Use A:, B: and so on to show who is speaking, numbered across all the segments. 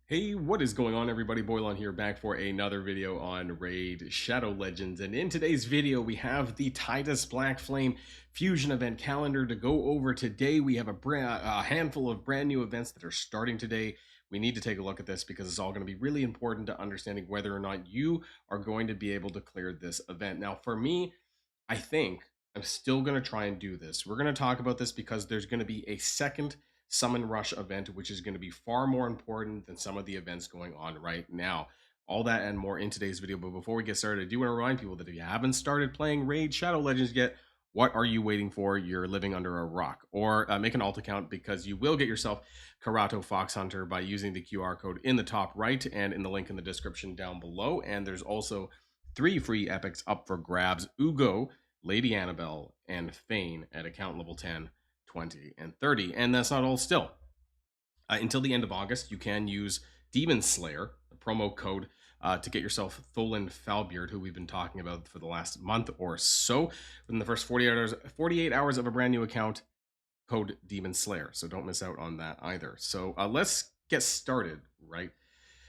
A: Hey, what is going on, everybody? Boilon here, back for another video on Raid Shadow Legends. And in today's video, we have the Titus Blackplume Fusion event calendar to go over today. We have a handful of brand new events that are starting today. We need to take a look at this because it's all going to be really important to understanding whether or not you are going to be able to clear this event. Now, for me, I think I'm still going to try and do this. We're going to talk about this because there's going to be a second Summon Rush event, which is going to be far more important than some of the events going on right now. All that and more in today's video. But before we get started, I do want to remind people that if you haven't started playing Raid Shadow Legends yet, what are you waiting for? You're living under a rock. Or make an alt account, because you will get yourself Karato Fox Hunter by using the QR code in the top right and in the link in the description down below. And there's also 3 free epics up for grabs: Ugo, Lady Annabelle, and Fane at account level 10, 20, and 30. And that's not all still. Until the end of August, you can use Demon Slayer, the promo code, to get yourself Tholen Falbeard, who we've been talking about for the last month or so. Within the first 48 hours of a brand new account, code Demon Slayer. So don't miss out on that either. So let's get started, right?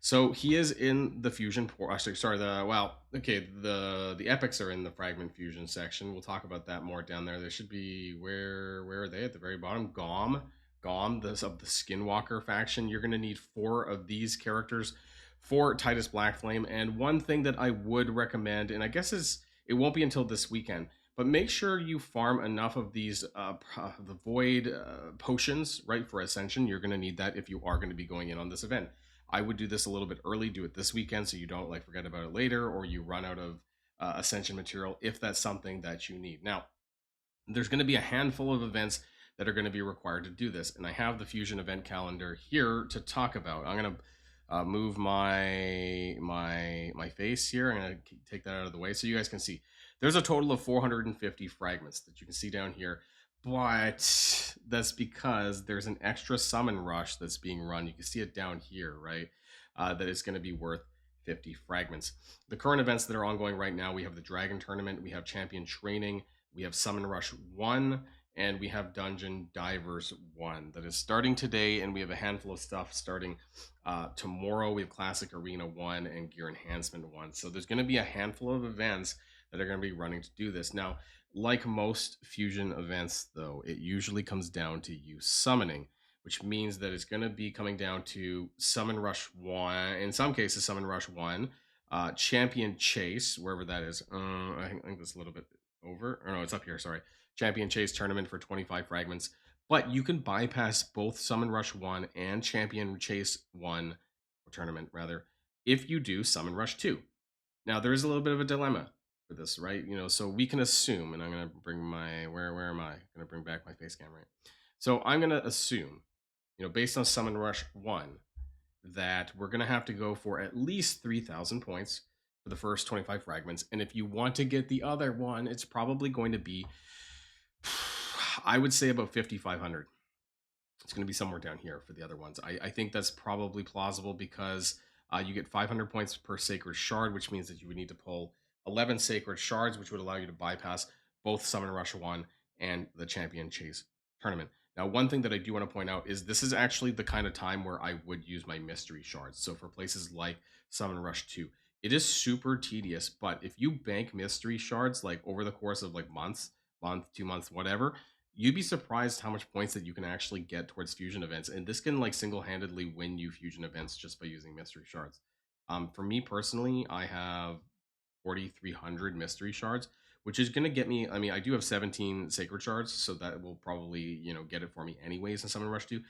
A: So he is in the fusion actually, sorry, the epics are in the fragment fusion section. We'll talk about that more down there. There should be, where are they? At the very bottom. Gom, this of the Skinwalker faction. You're going to need 4 of these characters for Titus Blackplume. And one thing that I would recommend, and I guess it won't be until this weekend, but make sure you farm enough of these the void potions, right, for Ascension. You're going to need that if you are going to be going in on this event. I would do this a little bit early, do it this weekend so you don't like forget about it later, or you run out of Ascension material if that's something that you need. Now, there's going to be a handful of events that are going to be required to do this, and I have the Fusion event calendar here to talk about. I'm going to move my face here. I'm going to take that out of the way so you guys can see. There's a total of 450 fragments that you can see down here, but that's because there's an extra summon rush that's being run. You can see it down here, right? That is going to be worth 50 fragments. The current events that are ongoing right now, we have the Dragon Tournament, we have Champion Training, we have Summon Rush 1, and we have Dungeon Divers 1 that is starting today, and we have a handful of stuff starting tomorrow. We have Classic Arena 1 and Gear Enhancement 1. So there's going to be a handful of events that are going to be running to do this. Now, like most fusion events, though, it usually comes down to you summoning, which means that it's going to be coming down to Summon Rush 1, in some cases, Summon Rush 1, Champion Chase, wherever that is. I think that's a little bit over. Or no, it's up here, sorry. Champion Chase Tournament for 25 fragments. But you can bypass both Summon Rush 1 and Champion Chase 1, or Tournament, rather, if you do Summon Rush 2. Now, there is a little bit of a dilemma for this, right? So we can assume, and I'm going to bring my, where am I? I'm going to bring back my face cam, right? So I'm going to assume, based on Summon Rush 1, that we're going to have to go for at least 3,000 points for the first 25 fragments. And if you want to get the other one, it's probably going to be, I would say, about 5,500. It's going to be somewhere down here for the other ones. I think that's probably plausible because you get 500 points per Sacred Shard, which means that you would need to pull 11 Sacred Shards, which would allow you to bypass both Summon Rush 1 and the Champion Chase Tournament. Now, one thing that I do want to point out is this is actually the kind of time where I would use my Mystery Shards. So for places like Summon Rush 2, it is super tedious, but if you bank Mystery Shards like over the course of like month, 2 months, whatever, you'd be surprised how much points that you can actually get towards fusion events. And this can like single-handedly win you fusion events just by using Mystery Shards. For me personally, I have 4,300 Mystery Shards, which is going to get me, I mean, I do have 17 Sacred Shards, so that will probably, get it for me anyways in Summon Rush 2.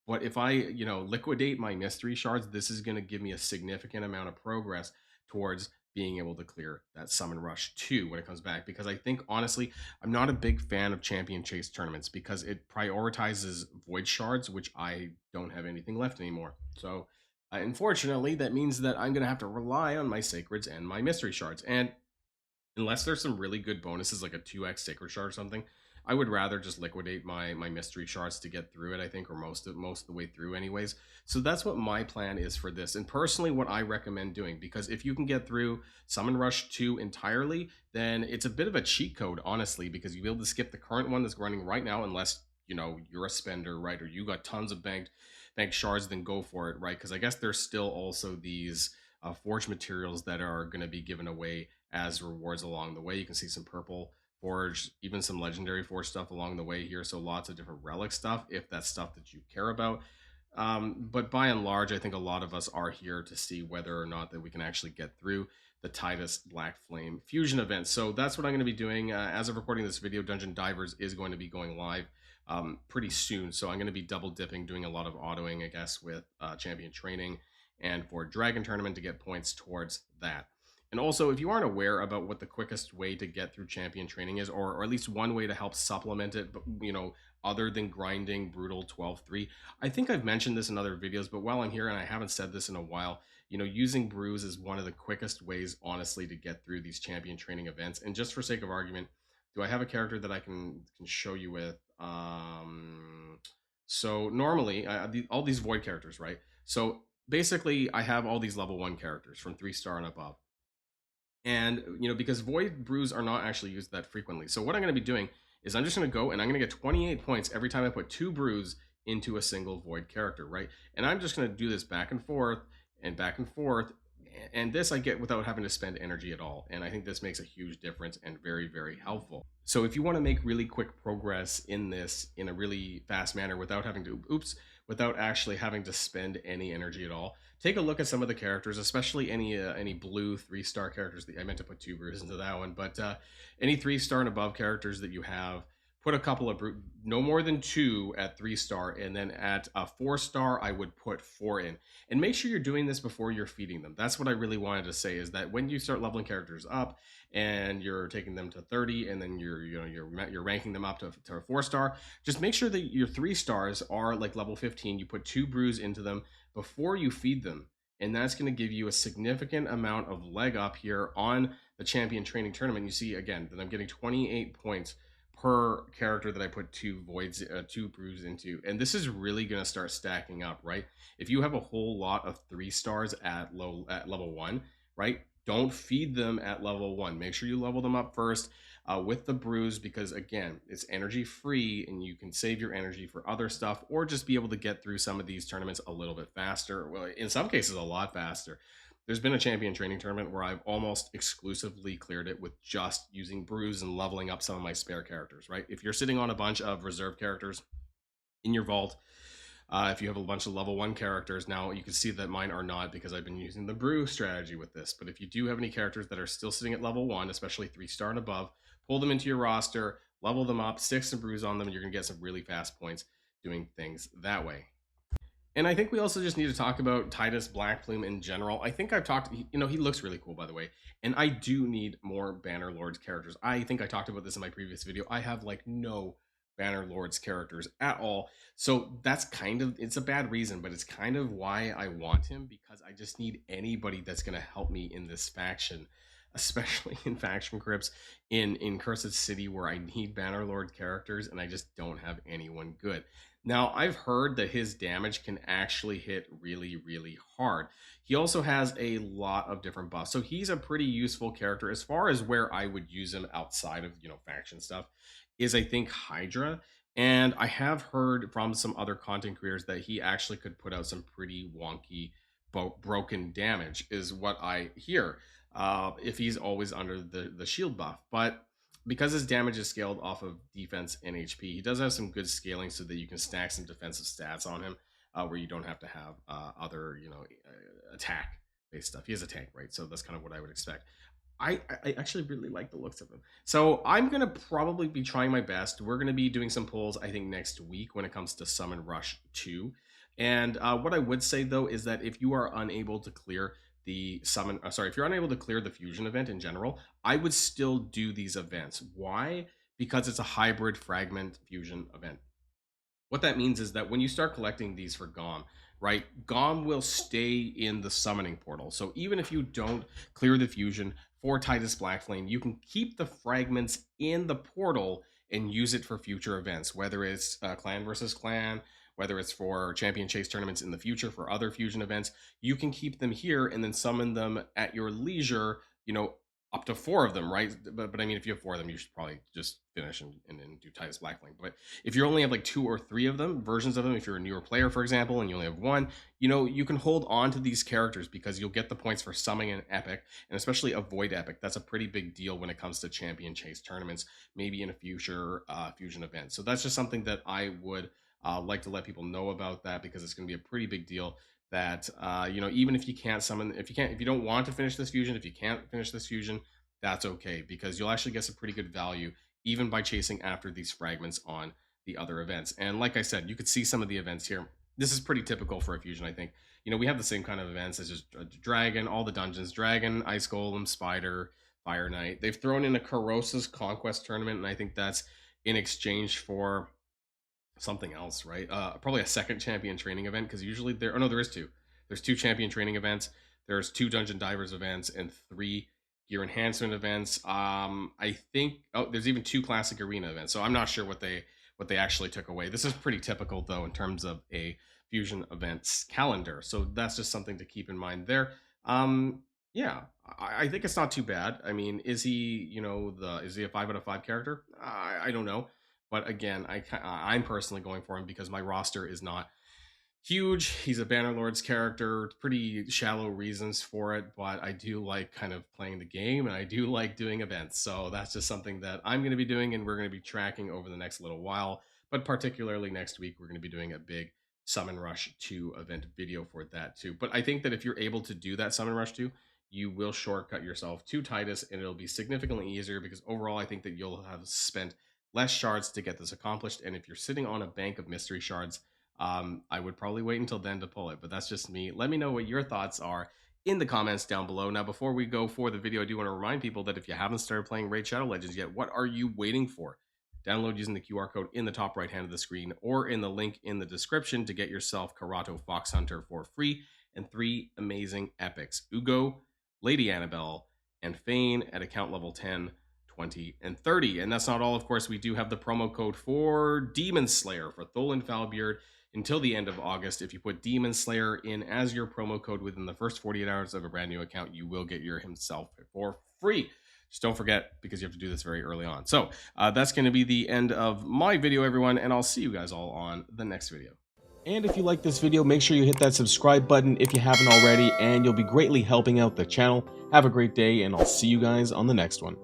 A: But if I, liquidate my Mystery Shards, this is going to give me a significant amount of progress towards being able to clear that Summon Rush 2 when it comes back. Because I think, honestly, I'm not a big fan of Champion Chase tournaments because it prioritizes Void Shards, which I don't have anything left anymore. So, unfortunately, that means that I'm going to have to rely on my Sacreds and my Mystery Shards. And unless there's some really good bonuses, like a 2x Sacred Shard or something, I would rather just liquidate my Mystery Shards to get through it, I think, or most of the way through anyways. So that's what my plan is for this, and personally what I recommend doing, because if you can get through Summon Rush 2 entirely, then it's a bit of a cheat code, honestly, because you'll be able to skip the current one that's running right now, unless, you're a spender, right, or you got tons of banked bank shards, then go for it, right? Because I guess there's still also these forge materials that are going to be given away as rewards along the way. You can see some purple forge, even some legendary forge stuff along the way here. So lots of different relic stuff if that's stuff that you care about. But by and large, I think a lot of us are here to see whether or not that we can actually get through the Titus Black Flame fusion event. So that's what I'm going to be doing. As of recording this video, Dungeon Divers is going to be going live pretty soon. So I'm going to be double dipping, doing a lot of autoing, I guess, with champion training and for Dragon Tournament to get points towards that. And also, if you aren't aware about what the quickest way to get through champion training is, or at least one way to help supplement it, other than grinding brutal 12-3, I think I've mentioned this in other videos, but while I'm here and I haven't said this in a while, using brews is one of the quickest ways, honestly, to get through these champion training events. And just for sake of argument, do I have a character that I can show you with? So normally, all these void characters, right? So basically, I have all these level 1 characters from 3-star and above. And, because void brews are not actually used that frequently. So what I'm going to be doing is I'm just going to go and I'm going to get 28 points every time I put 2 brews into a single void character, right? And I'm just going to do this back and forth and back and forth. And this I get without having to spend energy at all. And I think this makes a huge difference and very, very helpful. So if you want to make really quick progress in this in a really fast manner without having to, without actually having to spend any energy at all, take a look at some of the characters, especially any blue 3-star characters. I meant to put 2 brews into that one, but any 3-star and above characters that you have, put a couple of no more than 2 at 3-star, and then at a 4-star I would put 4 in. And make sure you're doing this before you're feeding them. That's what I really wanted to say, is that when you start leveling characters up and you're taking them to 30, and then you're ranking them up to a 4-star, just make sure that your 3-stars are like level 15. You put 2 brews into them before you feed them, and that's going to give you a significant amount of leg up here on the champion training tournament. You see again that I'm getting 28 points per character that I put 2 brews into, and this is really going to start stacking up, right? If you have a whole lot of 3-stars at level 1, right, don't feed them at level 1. Make sure you level them up first with the brews, because again, it's energy free and you can save your energy for other stuff, or just be able to get through some of these tournaments a little bit faster. Well, in some cases a lot faster. There's been a champion training tournament where I've almost exclusively cleared it with just using brews and leveling up some of my spare characters, right? If you're sitting on a bunch of reserve characters in your vault, if you have a bunch of level 1 characters, now you can see that mine are not, because I've been using the brew strategy with this. But if you do have any characters that are still sitting at level 1, especially 3-star and above, pull them into your roster, level them up, stick some brews on them, and you're going to get some really fast points doing things that way. And I think we also just need to talk about Titus Blackplume in general. I think I've talked, he looks really cool, by the way. And I do need more Banner Lords characters. I think I talked about this in my previous video. I have like no Banner Lords characters at all. So that's it's a bad reason, but it's kind of why I want him, because I just need anybody that's going to help me in this faction, especially in faction crypts in Cursed City, where I need Banner Lord characters and I just don't have anyone good. Now, I've heard that his damage can actually hit really, really hard. He also has a lot of different buffs, so he's a pretty useful character. As far as where I would use him outside of, faction stuff, is I think Hydra. And I have heard from some other content creators that he actually could put out some pretty wonky, broken damage, is what I hear, if he's always under the shield buff. But because his damage is scaled off of defense and HP, he does have some good scaling so that you can stack some defensive stats on him, where you don't have to have other, attack based stuff. He has a tank, right? So that's kind of what I would expect. I actually really like the looks of him. So I'm going to probably be trying my best. We're going to be doing some pulls, I think, next week when it comes to Summon Rush 2. And what I would say, though, is that if you are unable to clear the if you're unable to clear the fusion event in general, I would still do these events. Why? Because it's a hybrid fragment fusion event. What that means is that when you start collecting these for GOM, right, GOM will stay in the summoning portal. So even if you don't clear the fusion for Titus Blackflame, you can keep the fragments in the portal and use it for future events, whether it's clan versus clan, whether it's for champion chase tournaments in the future, for other fusion events. You can keep them here and then summon them at your leisure, up to 4 of them, right? But I mean, if you have 4 of them, you should probably just finish and do Titus Blackplume. But if you only have like 2 or 3 of them, versions of them, if you're a newer player, for example, and you only have 1, you know, you can hold on to these characters because you'll get the points for summoning an epic, and especially a void epic. That's a pretty big deal when it comes to champion chase tournaments, maybe in a future fusion event. So that's just something that I would like to let people know about, that because it's going to be a pretty big deal. That you know, even if you can't summon, if you don't want to finish this fusion, if you can't finish this fusion, that's okay, because you'll actually get some pretty good value even by chasing after these fragments on the other events. And like I said, you could see some of the events here. This is pretty typical for a fusion, I think. You know, we have the same kind of events as just dragon, all the dungeons, dragon, ice golem, spider, fire knight. They've thrown in a Corrosa's conquest tournament, and I think that's in exchange for something else, right? Probably a second champion training event, because usually there. Oh no, there is two. There's 2 champion training events. There's 2 dungeon divers events and 3 gear enhancement events. I think there's even 2 classic arena events. So I'm not sure what they actually took away. This is pretty typical though in terms of a fusion events calendar. So that's just something to keep in mind there. Yeah, I think it's not too bad. I mean, is he, you know, is he a 5 out of 5 character? I don't know. But again, I'm personally going for him because my roster is not huge. He's a Bannerlord's character, pretty shallow reasons for it, but I do like kind of playing the game and I do like doing events. So that's just something that I'm going to be doing and we're going to be tracking over the next little while. But particularly next week, we're going to be doing a big Summon Rush 2 event video for that too. But I think that if you're able to do that Summon Rush 2, you will shortcut yourself to Titus and it'll be significantly easier, because overall I think that you'll have spent less shards to get this accomplished. And if you're sitting on a bank of mystery shards, I would probably wait until then to pull it, but that's just me. Let me know what your thoughts are in the comments down below. Now, before we go for the video, I do want to remind people that if you haven't started playing Raid Shadow Legends yet, what are you waiting for? Download using the QR code in the top right hand of the screen or in the link in the description to get yourself Karato Fox Hunter for free and 3 amazing epics: Ugo, Lady Annabelle, and Fane at account level 10, 20, and 30. And that's not all, of course. We do have the promo code for Demon Slayer for Tholan Falbeard until the end of August. If you put Demon Slayer in as your promo code within the first 48 hours of a brand new account, you will get your himself for free. Just don't forget, because you have to do this very early on. So that's going to be the end of my video, everyone, and I'll see you guys all on the next video. And if you like this video, make sure you hit that subscribe button if you haven't already, and you'll be greatly helping out the channel. Have a great day, and I'll see you guys on the next one.